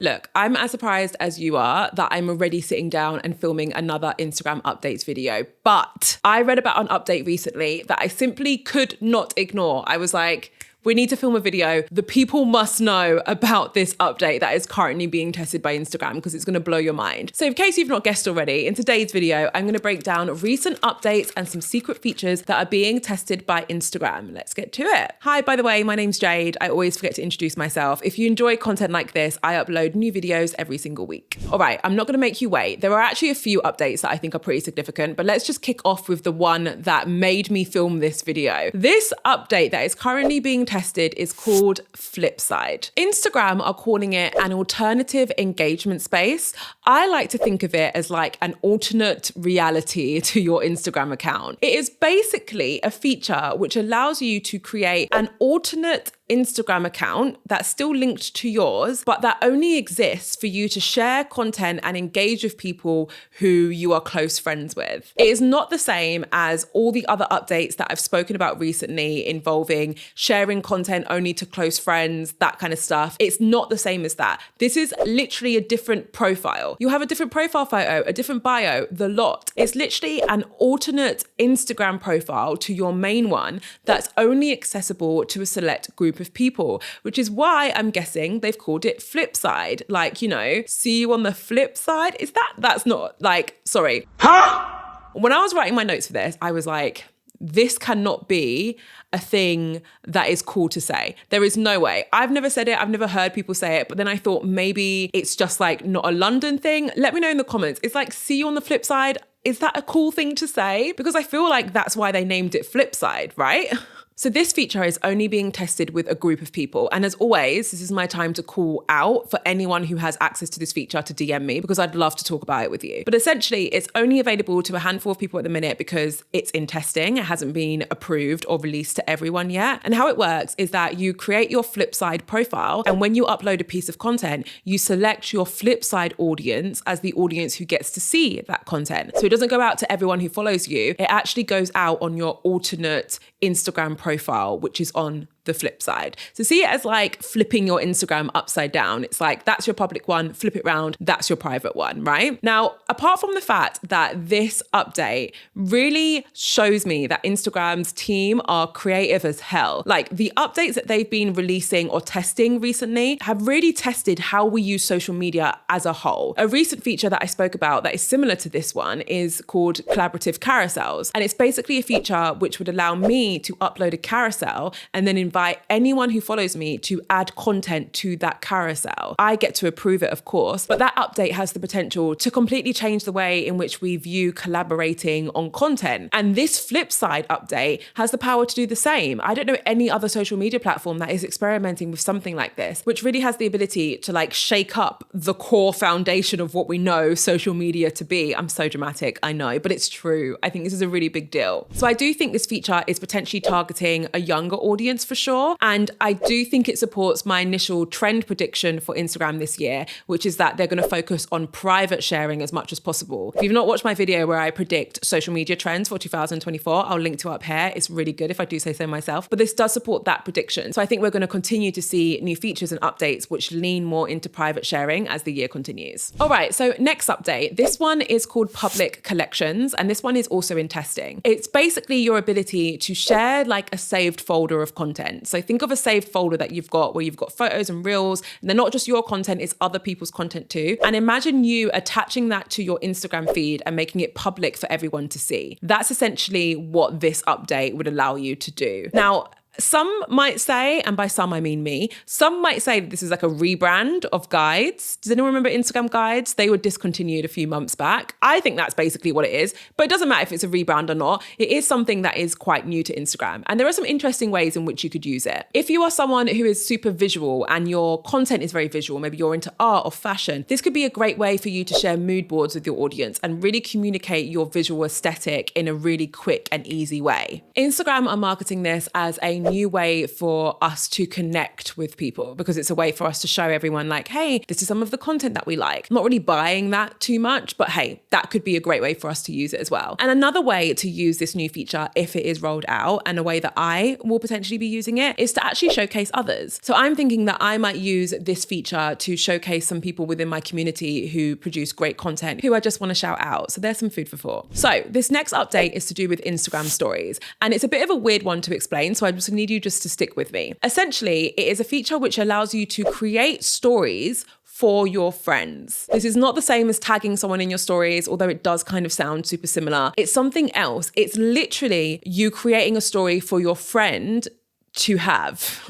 Look, I'm as surprised as you are that I'm already sitting down and filming another Instagram updates video. But I read about an update recently that I simply could not ignore. I was like, we need to film a video. The people must know about this update that is currently being tested by Instagram because it's going to blow your mind. So in case you've not guessed already, in today's video, I'm going to break down recent updates and some secret features that are being tested by Instagram. Let's get to it. Hi, by the way, my name's Jade. I always forget to introduce myself. If you enjoy content like this, I upload new videos every single week. All right, I'm not going to make you wait. There are actually a few updates that I think are pretty significant, but let's just kick off with the one that made me film this video. This update that is currently being tested is called Flipside. Instagram are calling it an alternative engagement space. I like to think of it as like an alternate reality to your Instagram account. It is basically a feature which allows you to create an alternate Instagram account that's still linked to yours, but that only exists for you to share content and engage with people who you are close friends with. It is not the same as all the other updates that I've spoken about recently involving sharing content only to close friends, that kind of stuff. It's not the same as that. This is literally a different profile. You have a different profile photo, a different bio, the lot. It's literally an alternate Instagram profile to your main one that's only accessible to a select group of people, which is why I'm guessing they've called it Flipside. Like, you know, see you on the flip side. That's not like, sorry. Huh? When I was writing my notes for this, I was like, this cannot be a thing that is cool to say. There is no way. I've never said it. I've never heard people say it. But then I thought maybe it's just like not a London thing. Let me know in the comments. It's like, see you on the flip side. Is that a cool thing to say? Because I feel like that's why they named it Flipside, right? So this feature is only being tested with a group of people. And as always, this is my time to call out for anyone who has access to this feature to DM me because I'd love to talk about it with you. But essentially, it's only available to a handful of people at the minute because it's in testing. It hasn't been approved or released to everyone yet. And how it works is that you create your Flipside profile. And when you upload a piece of content, you select your Flipside audience as the audience who gets to see that content. So it doesn't go out to everyone who follows you. It actually goes out on your alternate Instagram profile, which is on the flip side. So see it as like flipping your Instagram upside down. It's like, that's your public one, flip it round, that's your private one, right? Now, apart from the fact that this update really shows me that Instagram's team are creative as hell. Like the updates that they've been releasing or testing recently have really tested how we use social media as a whole. A recent feature that I spoke about that is similar to this one is called collaborative carousels. And it's basically a feature which would allow me to upload a carousel and then invite anyone who follows me to add content to that carousel. I get to approve it, of course, but that update has the potential to completely change the way in which we view collaborating on content. And this Flipside update has the power to do the same. I don't know any other social media platform that is experimenting with something like this, which really has the ability to like shake up the core foundation of what we know social media to be. I'm so dramatic, I know, but it's true. I think this is a really big deal. So I do think this feature is potentially targeting a younger audience for sure. And I do think it supports my initial trend prediction for Instagram this year, which is that they're going to focus on private sharing as much as possible. If you've not watched my video where I predict social media trends for 2024, I'll link to up here. It's really good if I do say so myself, but this does support that prediction. So I think we're going to continue to see new features and updates which lean more into private sharing as the year continues. All right, so next update. This one is called Public Collections, and this one is also in testing. It's basically your ability to share like a saved folder of content. So think of a saved folder that you've got where you've got photos and reels, and they're not just your content, it's other people's content too. And imagine you attaching that to your Instagram feed and making it public for everyone to see. That's essentially what this update would allow you to do. Now, some might say, and by some I mean me, some might say that this is like a rebrand of guides. Does anyone remember Instagram guides? They were discontinued a few months back. I think that's basically what it is, but it doesn't matter if it's a rebrand or not. It is something that is quite new to Instagram. And there are some interesting ways in which you could use it. If you are someone who is super visual and your content is very visual, maybe you're into art or fashion, this could be a great way for you to share mood boards with your audience and really communicate your visual aesthetic in a really quick and easy way. Instagram are marketing this as a new way for us to connect with people, because it's a way for us to show everyone like, hey, this is some of the content that we like. I'm not really buying that too much, but hey, that could be a great way for us to use it as well. And another way to use this new feature, if it is rolled out, and a way that I will potentially be using it, is to actually showcase others. So I'm thinking that I might use this feature to showcase some people within my community who produce great content, who I just want to shout out. So there's some food for thought. So this next update is to do with Instagram stories. And it's a bit of a weird one to explain, so I just need you just to stick with me. Essentially, it is a feature which allows you to create stories for your friends. This is not the same as tagging someone in your stories, although it does kind of sound super similar. It's something else. It's literally you creating a story for your friend to have.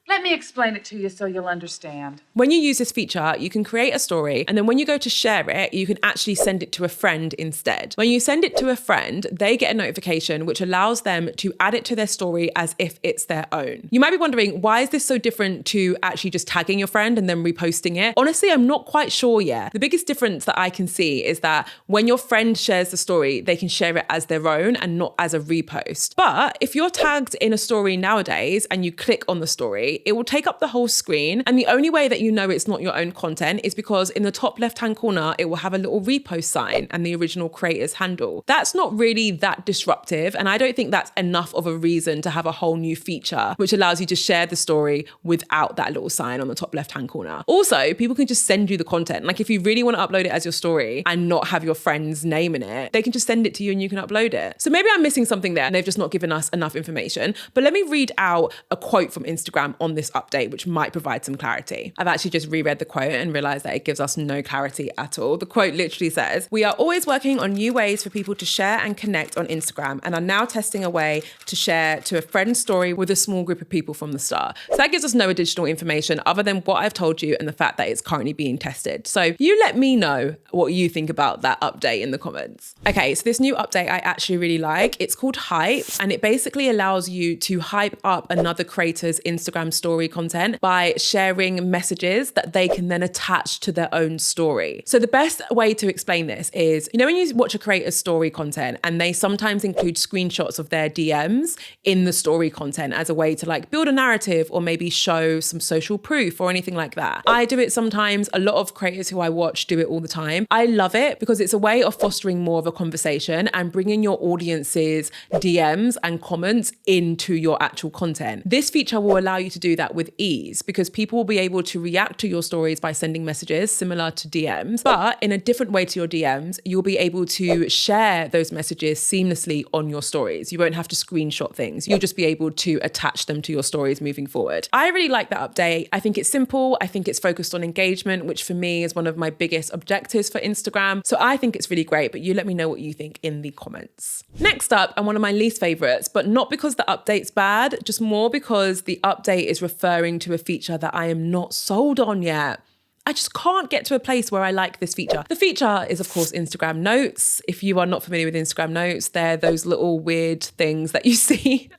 Let me explain it to you so you'll understand. When you use this feature, you can create a story, and then when you go to share it, you can actually send it to a friend instead. When you send it to a friend, they get a notification which allows them to add it to their story as if it's their own. You might be wondering, why is this so different to actually just tagging your friend and then reposting it? Honestly, I'm not quite sure yet. The biggest difference that I can see is that when your friend shares the story, they can share it as their own and not as a repost. But if you're tagged in a story nowadays and you click on the story, it will take up the whole screen. And the only way that you know it's not your own content is because in the top left-hand corner, it will have a little repost sign and the original creator's handle. That's not really that disruptive. And I don't think that's enough of a reason to have a whole new feature, which allows you to share the story without that little sign on the top left-hand corner. Also, people can just send you the content. Like if you really want to upload it as your story and not have your friend's name in it, they can just send it to you and you can upload it. So maybe I'm missing something there and they've just not given us enough information. But let me read out a quote from Instagram on this update, which might provide some clarity. I've actually just reread the quote and realized that it gives us no clarity at all. The quote literally says, "We are always working on new ways for people to share and connect on Instagram and are now testing a way to share to a friend's story with a small group of people from the start." So that gives us no additional information other than what I've told you and the fact that it's currently being tested. So you let me know what you think about that update in the comments. Okay, so this new update I actually really like. It's called Hype, and it basically allows you to hype up another creator's Instagram story content by sharing messages that they can then attach to their own story. So the best way to explain this is, when you watch a creator's story content and they sometimes include screenshots of their DMs in the story content as a way to like build a narrative or maybe show some social proof or anything like that. I do it sometimes. A lot of creators who I watch do it all the time. I love it because it's a way of fostering more of a conversation and bringing your audience's DMs and comments into your actual content. This feature will allow you to do that with ease because people will be able to react to your stories by sending messages similar to DMs, but in a different way to your DMs, you'll be able to share those messages seamlessly on your stories. You won't have to screenshot things. You'll just be able to attach them to your stories moving forward. I really like that update. I think it's simple. I think it's focused on engagement, which for me is one of my biggest objectives for Instagram. So I think it's really great, but you let me know what you think in the comments. Next up, and one of my least favorites, but not because the update's bad, just more because the update is referring to a feature that I am not sold on yet. I just can't get to a place where I like this feature. The feature is, of course, Instagram Notes. If you are not familiar with Instagram Notes, they're those little weird things that you see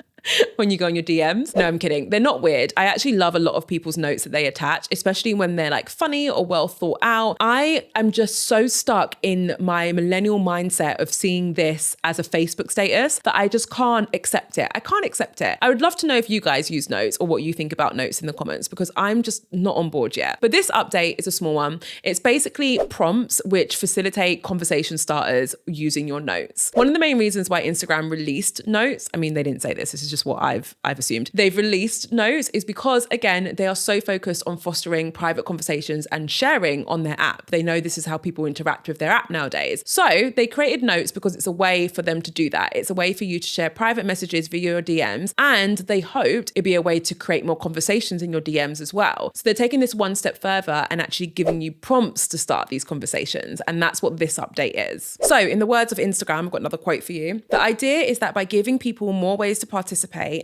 when you go on your DMs. No, I'm kidding. They're not weird. I actually love a lot of people's notes that they attach, especially when they're like funny or well thought out. I am just so stuck in my millennial mindset of seeing this as a Facebook status that I just can't accept it. I can't accept it. I would love to know if you guys use notes or what you think about notes in the comments because I'm just not on board yet. But this update is a small one. It's basically prompts which facilitate conversation starters using your notes. One of the main reasons why Instagram released notes, I mean, they didn't say this is just what I've assumed. They've released notes is because, again, they are so focused on fostering private conversations and sharing on their app. They know this is how people interact with their app nowadays. So they created notes because it's a way for them to do that. It's a way for you to share private messages via your DMs, and they hoped it'd be a way to create more conversations in your DMs as well. So they're taking this one step further and actually giving you prompts to start these conversations. And that's what this update is. So in the words of Instagram, I've got another quote for you. The idea is that by giving people more ways to participate,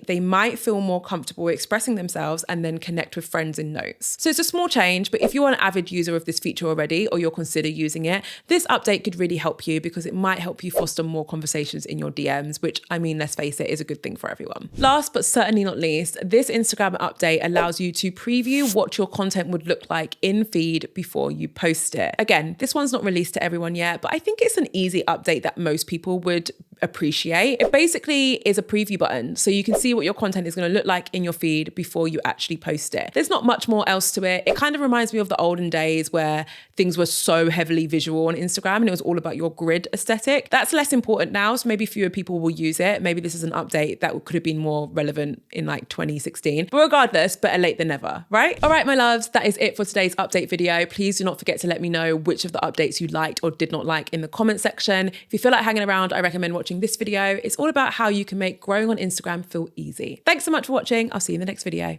they might feel more comfortable expressing themselves and then connect with friends in notes. So it's a small change, but if you're an avid user of this feature already or you'll consider using it, this update could really help you because it might help you foster more conversations in your DMs, which, I mean, let's face it, is a good thing for everyone. Last but certainly not least, this Instagram update allows you to preview what your content would look like in feed before you post it. Again, this one's not released to everyone yet, but I think it's an easy update that most people would appreciate. It basically is a preview button, so you can see what your content is going to look like in your feed before you actually post it. There's not much more else to it. It kind of reminds me of the olden days where things were so heavily visual on Instagram and it was all about your grid aesthetic. That's less important now, so maybe fewer people will use it. Maybe this is an update that could have been more relevant in like 2016. But regardless, better late than never, right? All right, my loves, that is it for today's update video. Please do not forget to let me know which of the updates you liked or did not like in the comment section. If you feel like hanging around, I recommend watching this video. It's all about how you can make growing on Instagram feel easy. Thanks so much for watching. I'll see you in the next video.